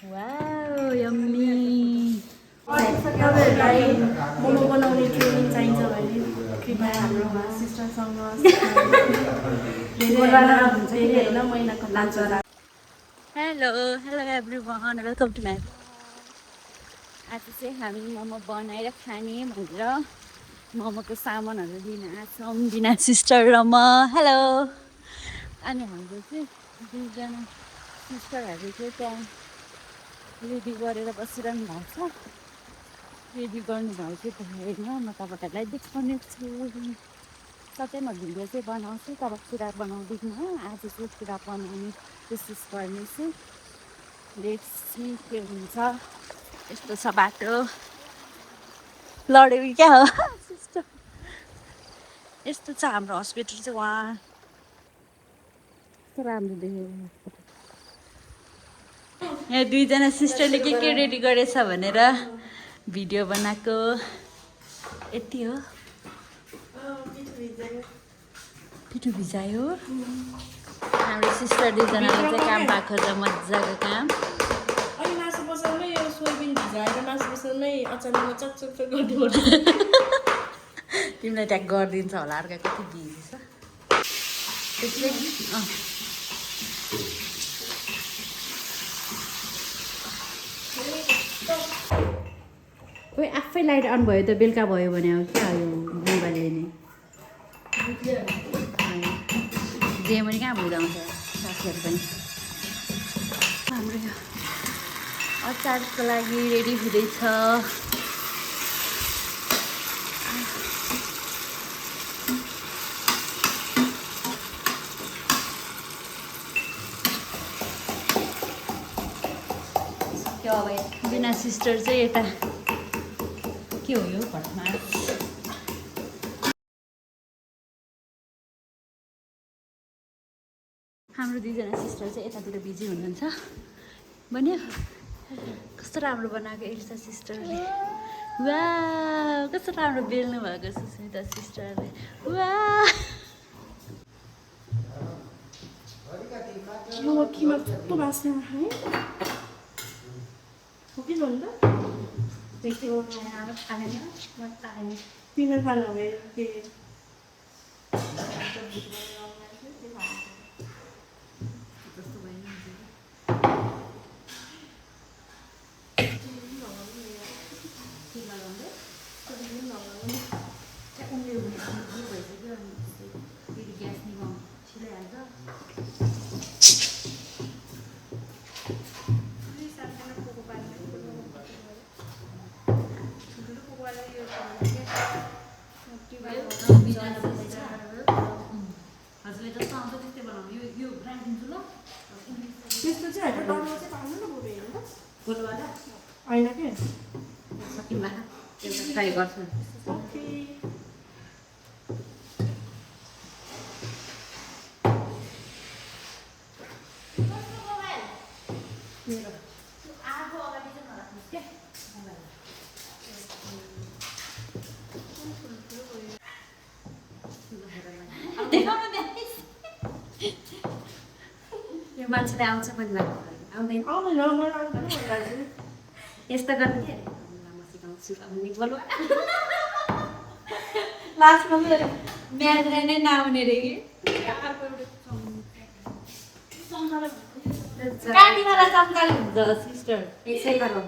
Wow yummy तपाईँहरूलाई मोमो बनाउने training चाहिन्छ भने कृपया हाम्रोमा सिस्टरसँग धेरै होइन महिनाको लान्छ। Hello hello everyone welcome to my आज चाहिँ हामी मोमो बनाएर खाने भनेर मोमोको सामानहरू लिन आएछौँ बिना सिस्टर र म। हेलो अनि हाम्रो चाहिँ दुईजना सिस्टरहरू चाहिँ त्यहाँ रेडी गरेर बसिरहनु भएको छ। रेडी गर्नुभयो कि भएन म तपाईँहरूलाई देखाउने छु। सधैँ म भिडियो चाहिँ बनाउँछु तर पुरा बनाउँदिनँ। आज चाहिँ पुरा बनाउने कोसिस गर्नेछु। लेट्स सी के हुन्छ। यस्तो छ बाटो। लड्यो कि क्या हो सिस्टर। यस्तो छ हाम्रो हस्पिटल चाहिँ वहाँ कस्तो राम्रो देखेको। यहाँ दुईजना सिस्टरले के रेडी गरेछ भनेर भिडियो बनाएको यति हो। पिठो भिजायो। हाम्रो सिस्टर दुईजनाले चाहिँ काम पाएको छ मजाको काम। अनि मासु पसलमै यो सोयाबिन भिजाएर मासु पसलमै अचानक चकचक गर्नुपर्छ। तिमीलाई ट्याग गरिदिन्छ होला अर्को कति बिजी छ। खोइ आफै लाइट अन भयो त बेलुका भयो भने अब क्या यो मोबाइलले नै जे पनि कहाँ बुझाउँछ साथीहरू पनि। हाम्रो यो अचारको लागि रेडी हुँदैछ। त्यो अब बिना सिस्टर चाहिँ यता के हो यो घटना। हाम्रो दुईजना सिस्टर चाहिँ यतातिर बिजी हुनुहुन्छ भन्यो। कस्तो राम्रो बनाएको एल्सा सिस्टरले। वा कस्तो राम्रो बेल्नु भएको सुस्मिता सिस्टरले। वा यो किमा कस्तो बास्ना है हो कि भन्दा तिमीले खानु भयो के हजुरले जस्तो आउँछ त्यस्तै बनाउनु। यो राखिदिन्छु ल। त्यस्तो चाहिँ होइन डरमा चाहिँ पाउनु न बरु हेर्नु गोलवाला होइन के सकिँदा एउटा ट्राई गर्छु। ओके यो मान्छेले आउँछ पनि आउँदैन आउँदैन मलाई आउँदैन भन्दा यस्तो गर्नु के अरे म सिकाउँछु भन्ने बोल्नु लास्टमा म्याजले नै नआउने रे कि काटीवाला चम्काले हुन्छ सिस्टर यसै गरौँ।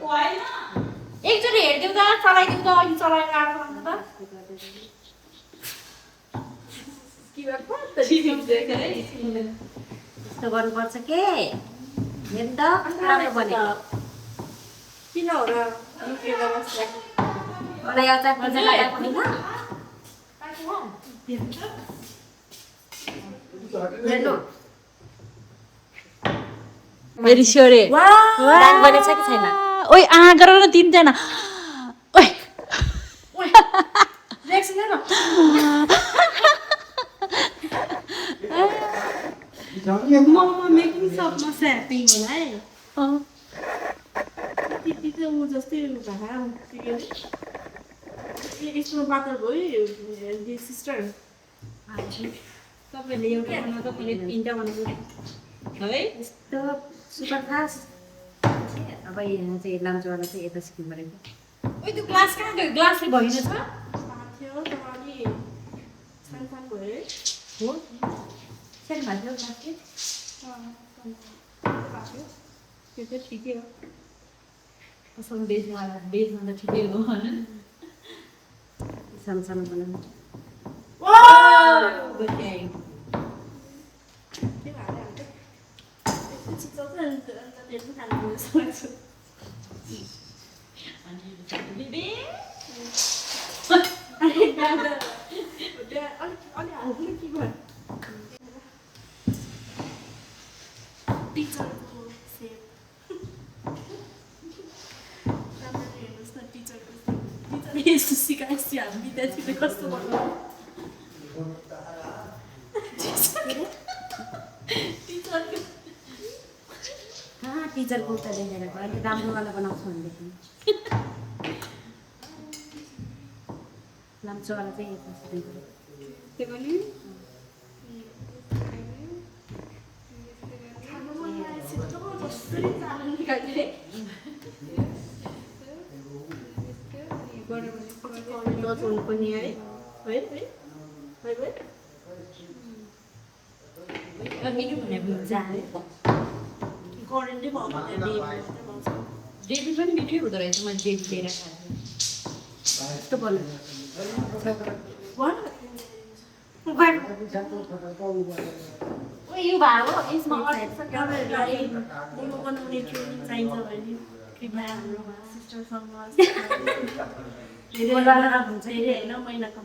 एकचोटि हेरिदिउँ त चलाइदिउँ त अहिले चलाएर आएको त यस्तो गर्नुपर्छ के हेर्नु त राम्रो बनेको। किन हो र लुकेर बस्छ मलाई अचार पिज्जा लगाएको होइन। हेर्नु भेरी स्योर डान्स बनेछ कि छैन। ओइ गर न तिनजना। ओइ रिएक्सन हेर्नु म मेकिङ सपमा स्यापिङ होला है त्यति चाहिँ ऊ जस्तै यस्तो पातल भयो सिस्टर तपाईँले एउटा बनाउँदा तपाईँले तिनवटा बनाउनु है। यस्तो सुपर फास्ट सबै चाहिँ लाम्चोवाला चाहिँ यता सिक्नु परेको ओइ त्यो ग्लास कहाँ गयो ग्लासले भइरहेछ थियो तर अलि सानसानो भयो है हो सानो भएको ग्लासले त्यो चाहिँ ठिकै हो असल बेच्नु त ठिकै हो होइन सानो सानो बनाउनु सिकाएपछि हामी विद्यार्थीले कस्तो भन्नु टिचरको उता देखेर अलिक राम्रोवाला बनाउँछु भनेदेखि लाम्चोवाला चाहिँ यता सिक्नु त्यो पनि पनि है मिठो भने जाने करेन्टै भयो डेली पनि मिठै हुँदो रहेछ मैले डेली लिएर खाएको यस्तो बनाउनु यो भयो यसमा मोमो बनाउने ट्रेनिङ चाहिन्छ भने कृपया हाम्रोमा सिस्टरसँग धेरै होइन महिनाको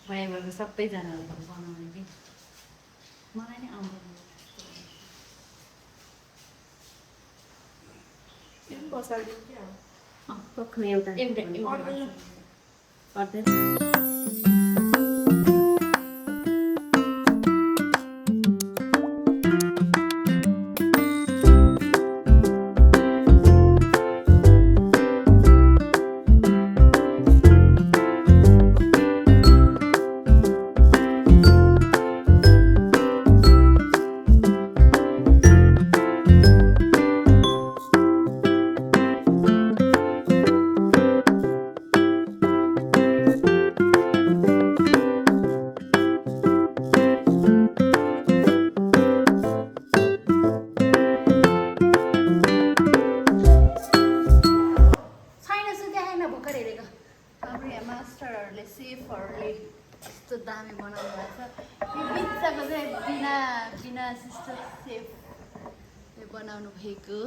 भएर सबैजनाले बनाउने कि मलाई नै आउँदैन पक्नु एउटा पर्दैन सेफहरूले यस्तो दामी बनाउनु भएको छ यो बिचको चाहिँ बिना सिस्टर सेफले बनाउनु भएको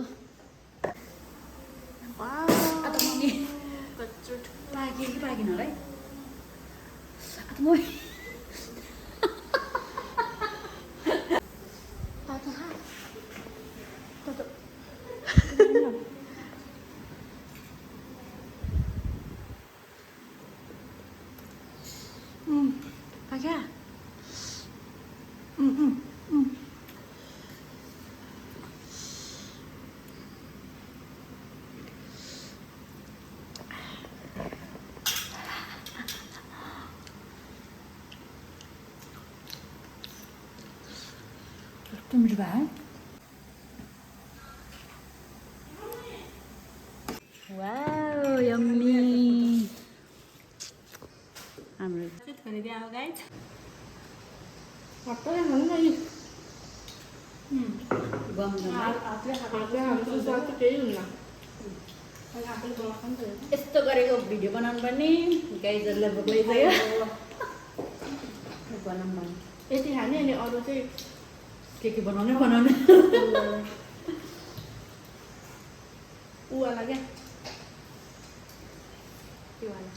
पाकेँ कि पाकेन होला है Pakai? Tunggu dulu. Wow, yummy. हाम्रो भनिदिए अब गाइज हातले खानु नि यस्तो गरेको भिडियो बनाउनु पर्ने गाइजहरूलाई लैजायो बनाउनु पर्ने यति खाने अनि अरू चाहिँ के बनाउने ऊवाला क्या त्योवाला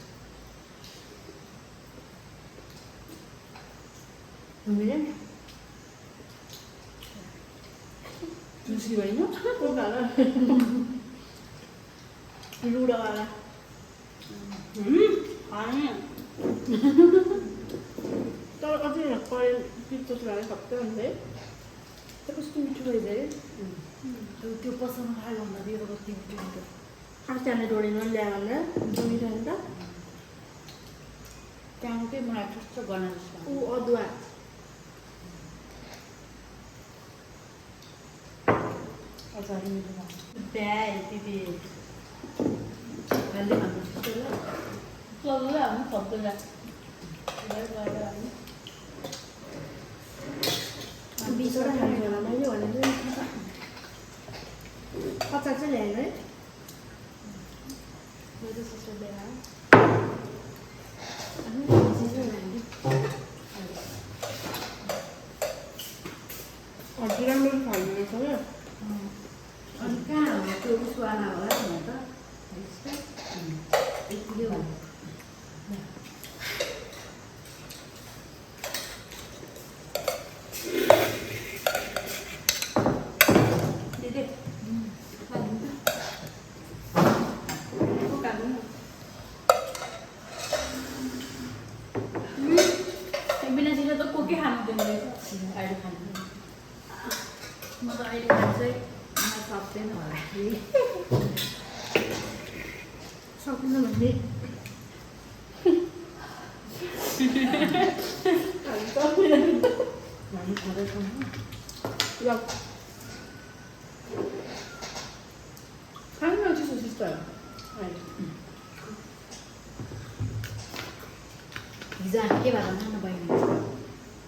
जुसी होइन लुडावाला तर अझै करेन्ट पिक्चर चलाएर सबै भन्दै कस्तो मिठो रहेछ है त्यो पसलमा खायो भन्दा दिएर कति मिठो मिठो आचार्य डोरीमा ल्यायो भनेर मिठो नि त त्यहाँ चाहिँ मलाई कस्तो गर्न जस्तो ऊ अदुवा Bè thì phải lấy ẩm cho nó không lấy ẩm không được lấy bị số đang hàng rồi là mấy rồi là như họ chặt cái lẻ đấy lấy được số bè còn chị đang lên khỏi người số rồi ăn cá mà cứ xoa nào ấy mà đó ít nhiều đi đi có cần không cái bên này thì nó có cái hàm bên đấy ai được hàm mà tôi ai được hàm đấy mà sọc tên hỏi gì sau khi nó đi được 한명 주실 수 있어요. हिजो हामी के भएर खानु बहिनी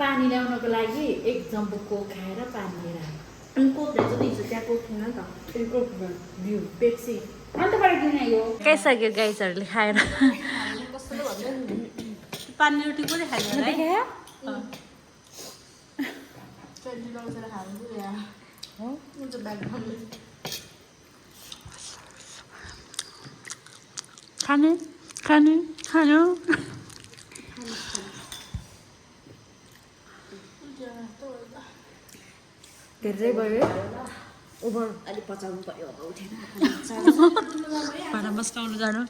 पानी ल्याउनको लागि एक जम्बो कोक खाएर पानी लिएर आयो अनि कोक रहेछ नि हिजो त्यहाँ कोक थिएन नि त फेरि कोक बिउ पेप्सी अन्त बाहिर किन आयो खाइसक्यो गाइसहरूले खाएर कस्तो भन्दै पानी रोटी पनि खानु होला है चल्ली लगाएर खानु पुग्यो हो हुन्छ ब्याग खानु खानु खानु खानु धेरै भयो ओभर अलिक पचाउनु पर्यो अब उठेन भाँडा मस्काउनु जानु